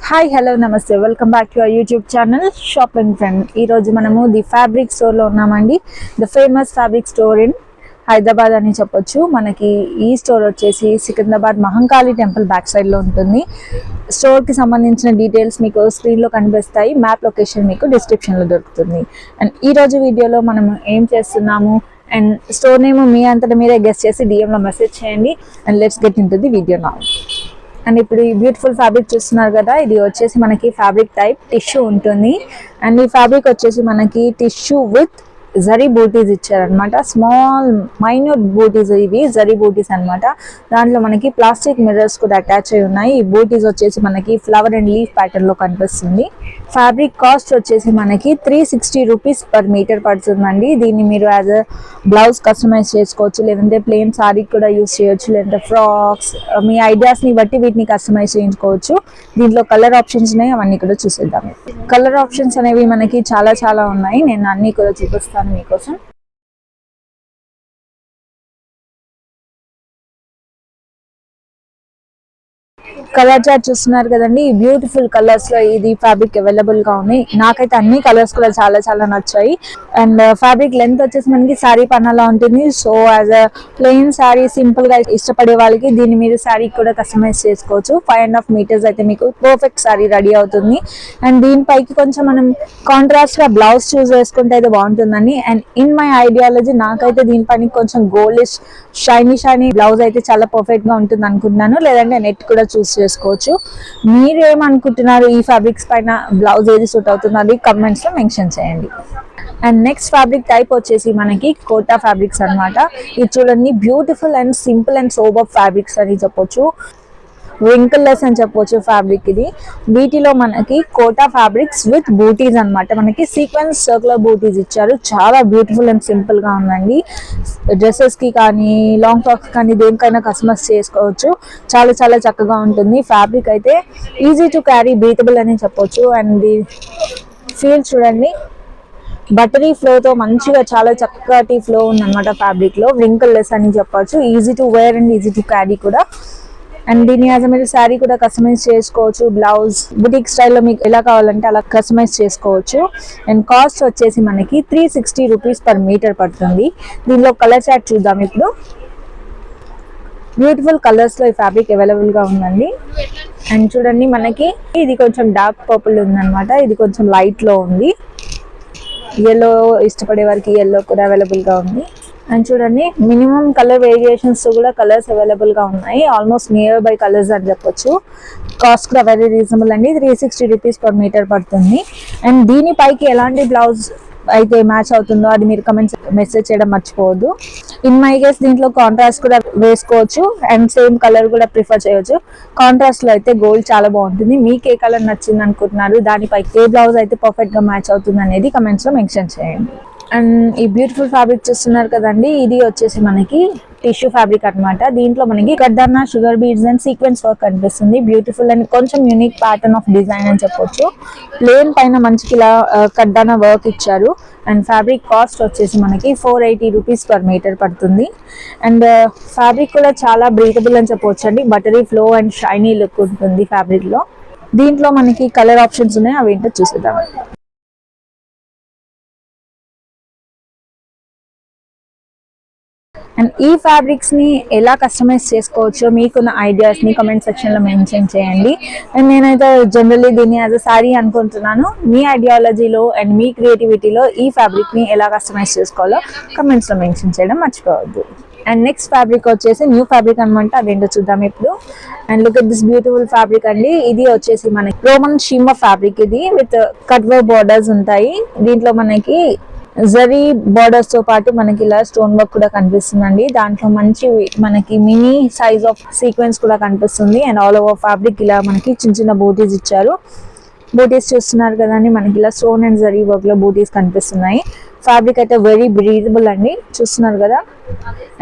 Hi hello నమస్తే welcome back to our YouTube channel shopping friend. ఈరోజు మనము the fabric స్టోర్లో ఉన్నామండి. The famous fabric store in Hyderabad అని చెప్పొచ్చు. మనకి ఈ స్టోర్ వచ్చేసి సికింద్రాబాద్ మహంకాళి టెంపుల్ బ్యాక్ సైడ్లో ఉంటుంది. స్టోర్కి సంబంధించిన డీటెయిల్స్ మీకు స్క్రీన్లో కనిపిస్తాయి. మ్యాప్ లొకేషన్ మీకు డిస్క్రిప్షన్లో దొరుకుతుంది. అండ్ ఈరోజు వీడియోలో మనము ఏం చేస్తున్నాము అండ్ స్టోర్ నేమ్ మీ అంతటా మీరే గెస్ట్ చేసి డిఎంలో మెసేజ్ చేయండి. And let's get in to the video now. And ఇప్పుడు ఈ బ్యూటిఫుల్ ఫ్యాబ్రిక్ చూస్తున్నారు కదా, ఇది వచ్చేసి మనకి ఫ్యాబ్రిక్ టైప్ టిష్యూ ఉంటుంది. అండ్ ఈ ఫ్యాబ్రిక్ వచ్చేసి మనకి టిష్యూ విత్ జరీ బూటీస్ ఇచ్చారనమాట. స్మాల్ మైన్యూట్ బూటీస్, ఇవి జరీ బూటీస్ అనమాట. దాంట్లో మనకి ప్లాస్టిక్ మిర్రర్స్ కూడా అటాచ్ అయి ఉన్నాయి. ఈ బూటీస్ వచ్చేసి మనకి ఫ్లవర్ అండ్ లీఫ్ ప్యాటర్న్ లో కనిపిస్తుంది. ఫ్యాబ్రిక్ కాస్ట్ వచ్చేసి మనకి 360 రూపీస్ పర్ మీటర్ పడుతుందండి. దీన్ని మీరు యాజ్ అ బ్లౌజ్ కస్టమైజ్ చేసుకోవచ్చు, లేదంటే ప్లెయిన్ సారీ కూడా యూస్ చేయొచ్చు, లేదంటే ఫ్రాక్స్, మీ ఐడియాస్ని బట్టి వీటిని కస్టమైజ్ చేయించుకోవచ్చు. దీంట్లో కలర్ ఆప్షన్స్ ఉన్నాయి, అవన్నీ కూడా చూసేద్దాం. కలర్ ఆప్షన్స్ అనేవి మనకి చాలా ఉన్నాయి. నేను అన్ని కూడా చూపిస్తాను మీకోసం. కలర్ చార్ట్ చూస్తున్నారు కదండి, ఈ బ్యూటిఫుల్ కలర్స్ లో ఇది ఫ్యాబ్రిక్ అవైలబుల్ గా ఉంది. నాకైతే అన్ని కలర్స్ కూడా చాలా నచ్చాయి. అండ్ ఫ్యాబ్రిక్ లెంత్ వచ్చేసి మనకి శారీ పన్నాలా ఉంటుంది. So as a plain sari simple గా ఇష్టపడే వాళ్ళకి దీన్ని మీరు శారీ కూడా కస్టమైజ్ చేసుకోవచ్చు. 5.5 మీటర్స్ అయితే మీకు పర్ఫెక్ట్ శారీ రెడీ అవుతుంది. అండ్ దీనిపైకి కొంచెం మనం కాంట్రాస్ట్ గా బ్లౌజ్ చూస్ చేసుకుంటే అయితే బాగుంటుందండి. అండ్ ఇన్ మై ఐడియాలజీ నాకైతే దీనిపైన కొంచెం గోల్డిష్ షైనీ బ్లౌజ్ అయితే చాలా పర్ఫెక్ట్ గా ఉంటుంది అనుకుంటున్నాను. లేదంటే నెట్ కూడా చూస్ చేసుకోవచ్చు. మీరేమనుకుంటున్నారు, ఈ ఫ్యాబ్రిక్స్ పైన బ్లౌజ్ ఏది సూట్ అవుతుంది అది కమెంట్స్ లో మెన్షన్ చేయండి. అండ్ నెక్స్ట్ ఫ్యాబ్రిక్ టైప్ వచ్చేసి మనకి కోటా ఫ్యాబ్రిక్స్ అనమాట. ఇది చూడండి, beautiful and simple and sober fabrics అని చెప్పొచ్చు. రింకిల్ లెస్ అని చెప్పొచ్చు ఫ్యాబ్రిక్ ఇది. వీటిలో మనకి కోటా ఫ్యాబ్రిక్స్ విత్ బూటీస్ అనమాట. మనకి సీక్వెన్స్ సర్కులర్ బూటీస్ ఇచ్చారు. చాలా బ్యూటిఫుల్ అండ్ సింపుల్ గా ఉందండి. డ్రెస్సెస్ కి కానీ లాంగ్ ఫ్రాక్స్ కానీ దేనికైనా కస్టమైజ్ చేసుకోవచ్చు. చాలా చక్కగా ఉంటుంది. ఫ్యాబ్రిక్ అయితే ఈజీ టు క్యారీ, బ్రీతబుల్ అని చెప్పొచ్చు. అండ్ ఫీల్ చూడండి, బటరీ ఫ్లో తో మంచిగా చాలా చక్కటి ఫ్లో ఉందన్నమాట ఫ్యాబ్రిక్ లో. రింకిల్ లెస్ అని చెప్పొచ్చు. Easy to wear and easy to carry కూడా. అండ్ దీన్ని యాజ్ మీరు శారీ కూడా కస్టమైజ్ చేసుకోవచ్చు. బ్లౌజ్ బుటిక్ స్టైల్లో మీకు ఎలా కావాలంటే అలా కస్టమైజ్ చేసుకోవచ్చు. అండ్ కాస్ట్ వచ్చేసి మనకి 360 రూపీస్ పర్ మీటర్ పడుతుంది. దీనిలో కలర్ చార్ట్ చూద్దాం ఇప్పుడు. బ్యూటిఫుల్ కలర్స్ లో ఈ ఫ్యాబ్రిక్ అవైలబుల్ గా ఉందండి. అండ్ చూడండి, మనకి ఇది కొంచెం డార్క్ పర్పుల్ ఉందన్నమాట. ఇది కొంచెం లైట్ లో ఉంది. ఎల్లో ఇష్టపడే వారికి ఎల్లో కూడా అవైలబుల్ గా ఉంది. అండ్ చూడండి, మినిమం కలర్ వేరియేషన్స్ తో కూడా కలర్స్ అవైలబుల్ గా ఉన్నాయి. ఆల్మోస్ట్ నియర్ బై కలర్స్ అని చెప్పొచ్చు. కాస్ట్ కూడా వెరీ రీజనబుల్ అండి. 360 రూపీస్ పర్ మీటర్ పడుతుంది. అండ్ దీనిపైకి ఎలాంటి బ్లౌజ్ అయితే మ్యాచ్ అవుతుందో అది మీరు కమెంట్స్ మెసేజ్ చేయడం మర్చిపోవద్దు. ఇన్ మై గెస్ దీంట్లో కాంట్రాస్ట్ కూడా వేసుకోవచ్చు అండ్ సేమ్ కలర్ కూడా ప్రిఫర్ చేయొచ్చు. కాంట్రాస్ట్ లో అయితే గోల్డ్ చాలా బాగుంటుంది. మీకు ఏ కలర్ నచ్చింది అనుకుంటున్నారు, దానిపై ఏ బ్లౌజ్ అయితే పర్ఫెక్ట్ గా మ్యాచ్ అవుతుంది అనేది కమెంట్స్ లో మెన్షన్ చేయండి. అండ్ ఈ బ్యూటిఫుల్ ఫ్యాబ్రిక్ చూస్తున్నారు కదండి, ఇది వచ్చేసి మనకి టిష్యూ ఫ్యాబ్రిక్ అనమాట. దీంట్లో మనకి కడ్దానా, sugar beads and sequence work కనిపిస్తుంది. బ్యూటిఫుల్ అండ్ కొంచెం యూనిక్ ప్యాటర్న్ ఆఫ్ డిజైన్ అని చెప్పొచ్చు. ప్లేన్ పైన మంచికి ఇలా కడ్దానా వర్క్ ఇచ్చారు. అండ్ ఫ్యాబ్రిక్ కాస్ట్ వచ్చేసి మనకి 480 రూపీస్ పర్ మీటర్ పడుతుంది. అండ్ ఫ్యాబ్రిక్ కూడా చాలా బ్రీతబుల్ అని చెప్పొచ్చు అండి. Buttery flow and shiny look ఉంటుంది ఫ్యాబ్రిక్ లో. దీంట్లో మనకి కలర్ ఆప్షన్స్ ఉన్నాయి, అవి ఏంటో చూసేద్దాం. అండ్ ఈ ఫ్యాబ్రిక్స్ ని ఎలా కస్టమైజ్ చేసుకోవచ్చో మీకున్న ఐడియాస్ ని కమెంట్ సెక్షన్ లో మెన్షన్ చేయండి. అండ్ నేనైతే జనరల్లీ దీన్ని యాజ్ అ శారీ అనుకుంటున్నాను. మీ ఐడియాలజీలో అండ్ మీ క్రియేటివిటీలో ఈ ఫ్యాబ్రిక్ ని ఎలా కస్టమైజ్ చేసుకోవాలో కమెంట్స్ లో మెన్షన్ చేయడం మర్చిపోవద్దు. అండ్ నెక్స్ట్ ఫ్యాబ్రిక్ వచ్చేసి న్యూ ఫ్యాబ్రిక్ అనమాట. అదేంటో చూద్దాం ఇప్పుడు. And look at this beautiful fabric అండి. ఇది వచ్చేసి మనకి రోమన్ షీమా ఫ్యాబ్రిక్. ఇది విత్ కట్ వర్క్ బోర్డర్స్ ఉంటాయి. దీంట్లో మనకి జరీ బోర్డర్స్ తో పాటు మనకి ఇలా స్టోన్ వర్క్ కూడా కనిపిస్తుందండి. దాంట్లో మంచి మనకి మినీ సైజ్ ఆఫ్ సీక్వెన్స్ కూడా కనిపిస్తుంది. అండ్ ఆల్ ఓవర్ ఫ్యాబ్రిక్ ఇలా మనకి చిన్న బూటీస్ ఇచ్చారు. బూటీస్ చూస్తున్నారు కదండి, మనకి ఇలా స్టోన్ అండ్ జరీ వర్క్ లో బూటీస్ కనిపిస్తున్నాయి. ఫ్యాబ్రిక్ అయితే వెరీ బ్రీజబుల్ అండి, చూస్తున్నారు కదా.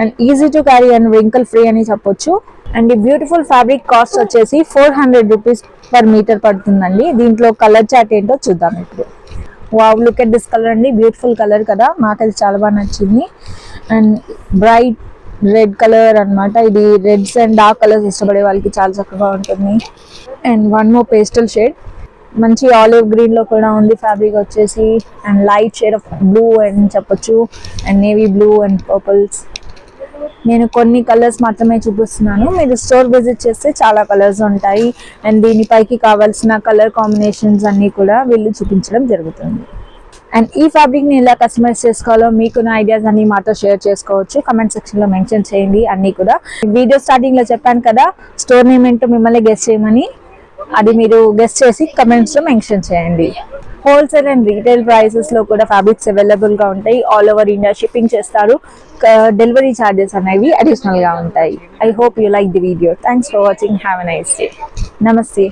And easy to carry and wrinkle free అని చెప్పొచ్చు. అండ్ ఈ బ్యూటిఫుల్ ఫ్యాబ్రిక్ కాస్ట్ వచ్చేసి 400 రూపీస్ పర్ మీటర్ పడుతుందండి. దీంట్లో కలర్ చార్ట్ ఏంటో చూద్దాం ఇప్పుడు. Wow, look at this colour అండి. బ్యూటిఫుల్ కలర్ కదా, నాకైతే చాలా బాగా నచ్చింది. అండ్ బ్రైట్ రెడ్ కలర్ అన్నమాట. ఇది రెడ్స్ అండ్ డార్క్ కలర్స్ ఇష్టపడే వాళ్ళకి చాలా చక్కగా ఉంటుంది. And one more pastel shade, మంచి ఆలివ్ గ్రీన్ లో కూడా ఉంది ఫ్యాబ్రిక్ వచ్చేసి. And light shade of blue అని చెప్పొచ్చు, and navy blue and purples. నేను కొన్ని కలర్స్ మాత్రమే చూపిస్తున్నాను, మీరు స్టోర్ విజిట్ చేస్తే చాలా కలర్స్ ఉంటాయి. అండ్ దీనిపైకి కావాల్సిన కలర్ కాంబినేషన్స్ అన్నీ కూడా వీళ్ళు చూపించడం జరుగుతుంది. అండ్ ఈ ఫ్యాబ్రిక్ని ఎలా కస్టమైజ్ చేసుకోవాలో మీకున్న ఐడియాస్ అన్ని మాతో షేర్ చేసుకోవచ్చు. కమెంట్ సెక్షన్లో మెన్షన్ చేయండి అన్నీ కూడా. వీడియో స్టార్టింగ్లో చెప్పాను కదా స్టోర్ నేమ్ ఏంటో మిమ్మల్ని గెస్ట్ చేయమని, అది మీరు గెస్ట్ చేసి కమెంట్స్లో మెన్షన్ చేయండి. హోల్సేల్ అండ్ రీటైల్ ప్రైసెస్లో కూడా ఫ్యాబ్రిక్స్ అవైలబుల్గా ఉంటాయి. ఆల్ ఓవర్ ఇండియా షిప్పింగ్ చేస్తారు. డెలివరీ ఛార్జెస్ అనేవి అడిషనల్గా ఉంటాయి. I hope you like the video. Thanks for watching. Have a nice day. నమస్తే.